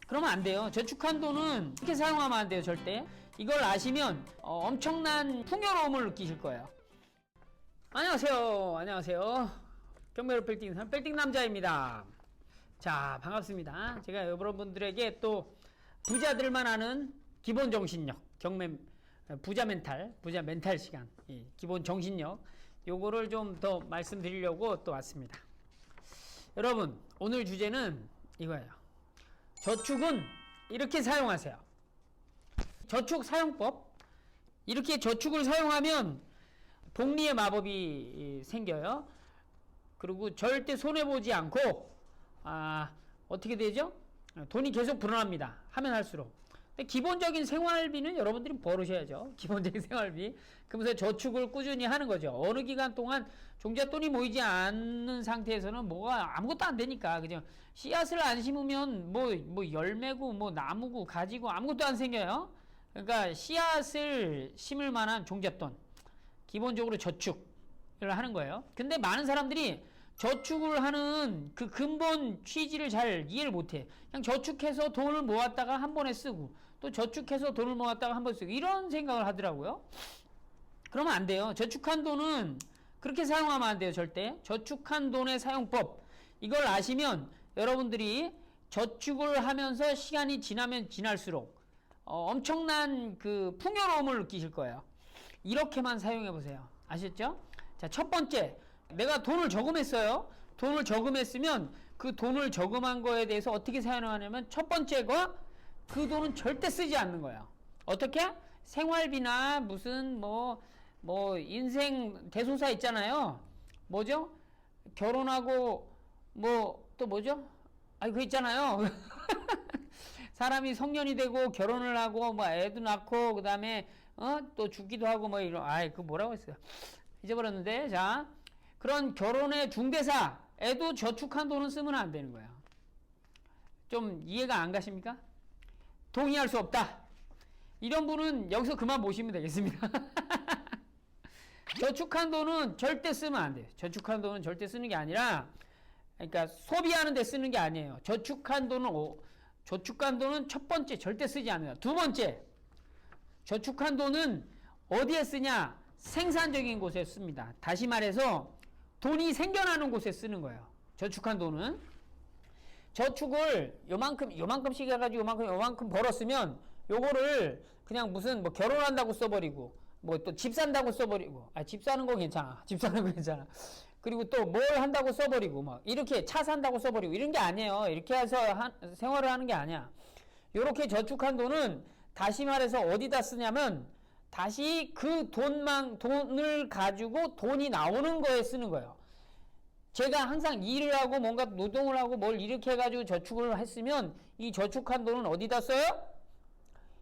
그러면 안 돼요. 저축한 돈은 이렇게 사용하면 안 돼요. 절대. 이걸 아시면 엄청난 풍요로움을 느끼실 거예요. 안녕하세요. 안녕하세요. 경매로 빌딩 남자입니다. 자, 반갑습니다. 제가 여러분들에게 또 부자들만 아는 기본 정신력, 경매 부자 멘탈 시간, 기본 정신력 요거를 좀 더 말씀드리려고 또 왔습니다. 여러분, 오늘 주제는 이거예요. 저축은 이렇게 사용하세요. 저축 사용법. 이렇게 저축을 사용하면 복리의 마법이 생겨요. 그리고 절대 손해보지 않고 어떻게 되죠? 돈이 계속 불어납니다. 하면 할수록. 근데 기본적인 생활비는 여러분들이 벌으셔야죠. 기본적인 생활비. 그러면서 저축을 꾸준히 하는 거죠. 어느 기간 동안 종잣돈이 모이지 않는 상태에서는 뭐가 아무것도 안 되니까. 그죠? 씨앗을 안 심으면 뭐 열매고 뭐 나무고 가지고 아무것도 안 생겨요. 그러니까 씨앗을 심을 만한 종잣돈. 기본적으로 저축을 하는 거예요. 근데 많은 사람들이 저축을 하는 그 근본 취지를 잘 이해를 못해. 그냥 저축해서 돈을 모았다가 한 번에 쓰고, 또 저축해서 돈을 모았다가 한 번 쓰고, 이런 생각을 하더라고요. 그러면 안 돼요. 저축한 돈은 그렇게 사용하면 안 돼요. 절대. 저축한 돈의 사용법. 이걸 아시면 여러분들이 저축을 하면서 시간이 지나면 지날수록 엄청난 그 풍요로움을 느끼실 거예요. 이렇게만 사용해 보세요. 아셨죠? 자, 첫 번째. 내가 돈을 저금했어요. 돈을 저금했으면 그 돈을 저금한 거에 대해서 어떻게 사용하냐면 첫 번째가 그 돈은 절대 쓰지 않는 거예요. 어떻게? 생활비나 무슨 뭐 인생 대소사 있잖아요. 뭐죠? 결혼하고 뭐 또 뭐죠? 그거 있잖아요. 사람이 성년이 되고 결혼을 하고 뭐 애도 낳고 그다음에 또 죽기도 하고 뭐 이런 그거 뭐라고 했어요? 잊어버렸는데. 자, 그런 결혼의 중개사에도 저축한 돈은 쓰면 안 되는 거예요. 좀 이해가 안 가십니까? 동의할 수 없다. 이런 분은 여기서 그만 모시면 되겠습니다. 저축한 돈은 절대 쓰면 안 돼요. 저축한 돈은 절대 쓰는 게 아니라, 그러니까 소비하는 데 쓰는 게 아니에요. 저축한 돈은 첫 번째 절대 쓰지 않아요. 두 번째, 저축한 돈은 어디에 쓰냐? 생산적인 곳에 씁니다. 다시 말해서 돈이 생겨나는 곳에 쓰는 거예요. 저축한 돈은. 저축을 요만큼씩 해가지고 요만큼 벌었으면 요거를 그냥 무슨 뭐 결혼한다고 써버리고 뭐 또 집 산다고 써버리고 집 사는 거 괜찮아. 집 사는 거 괜찮아. 그리고 또 뭘 한다고 써버리고 막 이렇게 차 산다고 써버리고 이런 게 아니에요. 이렇게 해서 생활을 하는 게 아니야. 요렇게 저축한 돈은 다시 말해서 어디다 쓰냐면 다시 그 돈을 가지고 돈이 나오는 거에 쓰는 거예요. 제가 항상 일을 하고 뭔가 노동을 하고 뭘 이렇게 해가지고 저축을 했으면 이 저축한 돈은 어디다 써요?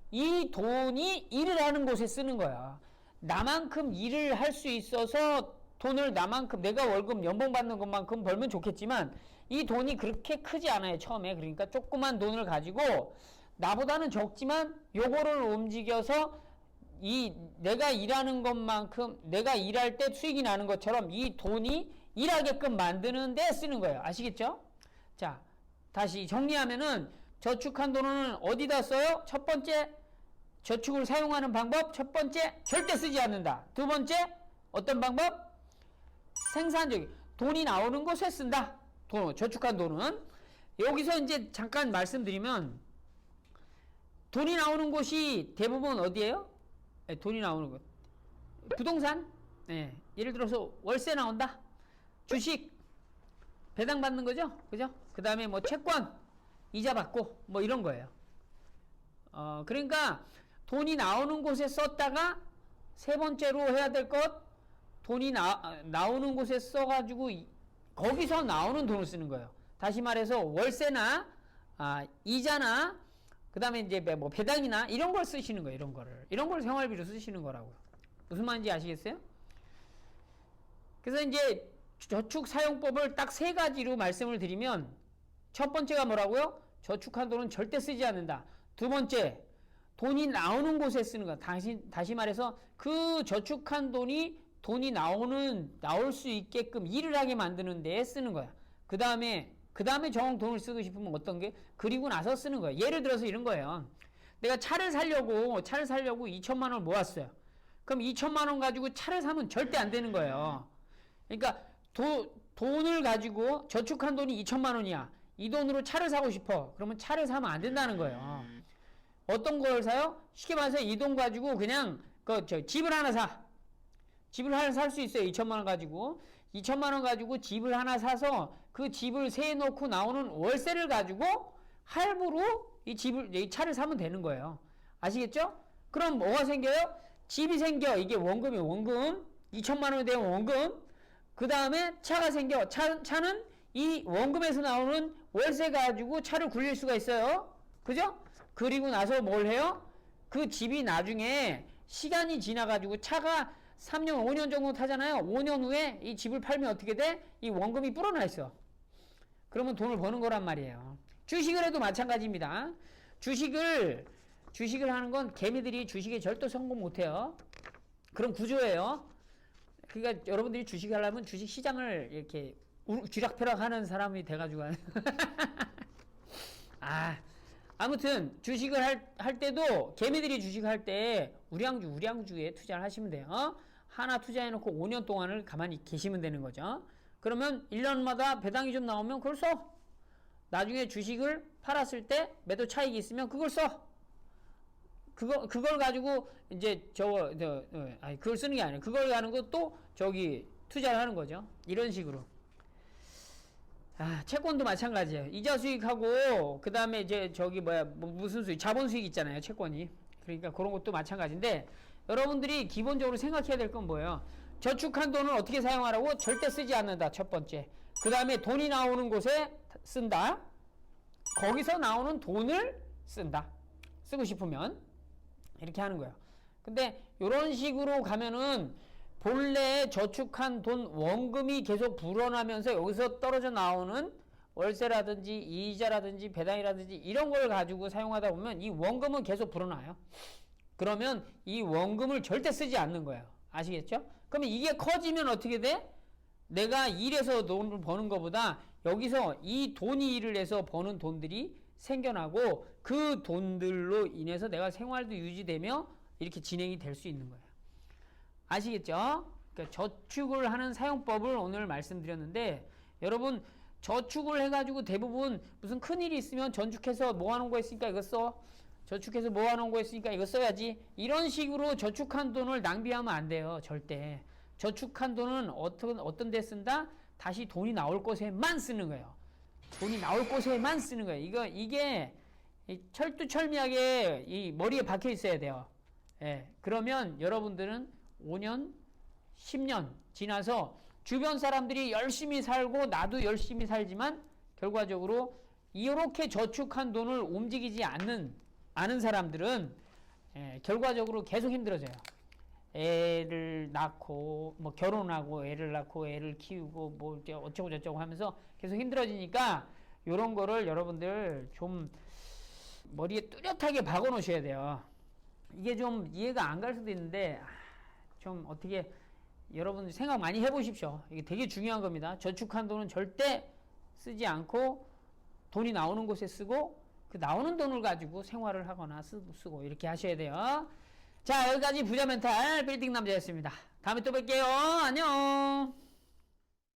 이 돈이 일을 하는 곳에 쓰는 거야. 나만큼 일을 할 수 있어서 돈을 나만큼 내가 월급 연봉 받는 것만큼 벌면 좋겠지만 이 돈이 그렇게 크지 않아요. 처음에. 그러니까 조그만 돈을 가지고 나보다는 적지만 요거를 움직여서 내가 일하는 것만큼 내가 일할 때 수익이 나는 것처럼 이 돈이 일하게끔 만드는 데 쓰는 거예요. 아시겠죠? 자, 다시 정리하면은 저축한 돈은 어디다 써요? 첫 번째, 저축을 사용하는 방법. 첫 번째, 절대 쓰지 않는다. 두 번째, 어떤 방법? 생산적인 돈이 나오는 곳에 쓴다. 저축한 돈은. 여기서 이제 잠깐 말씀드리면 돈이 나오는 곳이 대부분 어디예요? 돈이 나오는 것. 부동산? 예를 들어서 월세 나온다. 주식. 배당 받는 거죠? 그죠? 그 다음에 뭐 채권. 이자 받고. 뭐 이런 거예요. 그러니까 돈이 나오는 곳에 썼다가 세 번째로 해야 될 것. 돈이 나오는 곳에 써가지고 거기서 나오는 돈을 쓰는 거예요. 다시 말해서 월세나, 이자나, 그 다음에 이제 뭐 배당이나 이런 걸 쓰시는 거예요. 이런 걸 생활비로 쓰시는 거라고요. 무슨 말인지 아시겠어요? 그래서 이제 저축 사용법을 딱 세 가지로 말씀을 드리면 첫 번째가 뭐라고요? 저축한 돈은 절대 쓰지 않는다. 두 번째, 돈이 나오는 곳에 쓰는 거야. 다시 말해서 그 저축한 돈이 나올 수 있게끔 일을 하게 만드는 데에 쓰는 거야. 그 다음에 그 다음에 정 돈을 쓰고 싶으면 어떤 게 그리고 나서 쓰는 거예요. 예를 들어서 이런 거예요. 내가 차를 살려고 2천만 원을 모았어요. 그럼 2천만 원 가지고 차를 사면 절대 안 되는 거예요. 그러니까 돈을 가지고 저축한 돈이 2천만 원이야. 이 돈으로 차를 사고 싶어. 그러면 차를 사면 안 된다는 거예요. 어떤 걸 사요? 쉽게 말해서 이 돈 가지고 그냥 집을 하나 사. 집을 하나 살 수 있어요. 2천만 원 가지고. 2천만 원 가지고 집을 하나 사서 그 집을 세해 놓고 나오는 월세를 가지고 할부로 이 차를 사면 되는 거예요. 아시겠죠? 그럼 뭐가 생겨요? 집이 생겨. 이게 원금이에요. 원금. 2천만 원이 되면 원금. 그 다음에 차가 생겨. 차는 이 원금에서 나오는 월세 가지고 차를 굴릴 수가 있어요. 그죠? 그리고 나서 뭘 해요? 그 집이 나중에 시간이 지나가지고 차가 3년, 5년 정도 타잖아요. 5년 후에 이 집을 팔면 어떻게 돼? 이 원금이 불어나 있어. 그러면 돈을 버는 거란 말이에요. 주식을 해도 마찬가지입니다. 주식을 하는 건 개미들이 주식에 절대 성공 못해요. 그런 구조예요. 그러니까 여러분들이 주식 하려면 주식 시장을 이렇게 쥐락펴락 하는 사람이 돼가지고 아무튼 주식을 할 때도 개미들이 주식할 때 우량주에 투자를 하시면 돼요. 하나 투자해놓고 5년 동안을 가만히 계시면 되는 거죠. 그러면 1년마다 배당이 좀 나오면 그걸 써. 나중에 주식을 팔았을 때 매도 차익이 있으면 그걸 써. 그걸 가지고 이제 그걸 쓰는 게 아니에요. 그걸 가지고 또 투자를 하는 거죠. 이런 식으로. 채권도 마찬가지예요. 이자 수익하고 그 다음에 이제 무슨 수익, 자본 수익 있잖아요. 채권이. 그러니까 그런 것도 마찬가지인데 여러분들이 기본적으로 생각해야 될 건 뭐예요? 저축한 돈을 어떻게 사용하라고? 절대 쓰지 않는다. 첫 번째. 그 다음에 돈이 나오는 곳에 쓴다. 거기서 나오는 돈을 쓴다. 쓰고 싶으면 이렇게 하는 거예요. 근데 이런 식으로 가면은 본래 저축한 돈 원금이 계속 불어나면서 여기서 떨어져 나오는 월세라든지 이자라든지 배당이라든지 이런 걸 가지고 사용하다 보면 이 원금은 계속 불어나요. 그러면 이 원금을 절대 쓰지 않는 거예요. 아시겠죠? 그러면 이게 커지면 어떻게 돼? 내가 일해서 돈을 버는 것보다 여기서 이 돈이 일을 해서 버는 돈들이 생겨나고 그 돈들로 인해서 내가 생활도 유지되며 이렇게 진행이 될 수 있는 거예요. 아시겠죠? 그러니까 저축을 하는 사용법을 오늘 말씀드렸는데 여러분 저축을 해가지고 대부분 무슨 큰일이 있으면 저축해서 모아놓은 거 있으니까 이거 써. 저축해서 모아놓은 거 있으니까 이거 써야지. 이런 식으로 저축한 돈을 낭비하면 안 돼요. 절대. 저축한 돈은 어떤 데 쓴다? 다시 돈이 나올 곳에만 쓰는 거예요. 돈이 나올 곳에만 쓰는 거예요. 이게 철두철미하게 이 머리에 박혀 있어야 돼요. 예. 그러면 여러분들은 5년, 10년 지나서 주변 사람들이 열심히 살고 나도 열심히 살지만 결과적으로 이렇게 저축한 돈을 움직이지 않은 사람들은 결과적으로 계속 힘들어져요. 애를 낳고 뭐 결혼하고 애를 낳고 애를 키우고 뭐 어쩌고 저쩌고 하면서 계속 힘들어지니까 이런 거를 여러분들 좀 머리에 뚜렷하게 박아 놓으셔야 돼요. 이게 좀 이해가 안 갈 수도 있는데 좀 어떻게 여러분 생각 많이 해보십시오. 이게 되게 중요한 겁니다. 저축한 돈은 절대 쓰지 않고 돈이 나오는 곳에 쓰고 그 나오는 돈을 가지고 생활을 하거나 쓰고 이렇게 하셔야 돼요. 자, 여기까지 부자 멘탈 빌딩 남자였습니다. 다음에 또 뵐게요. 안녕.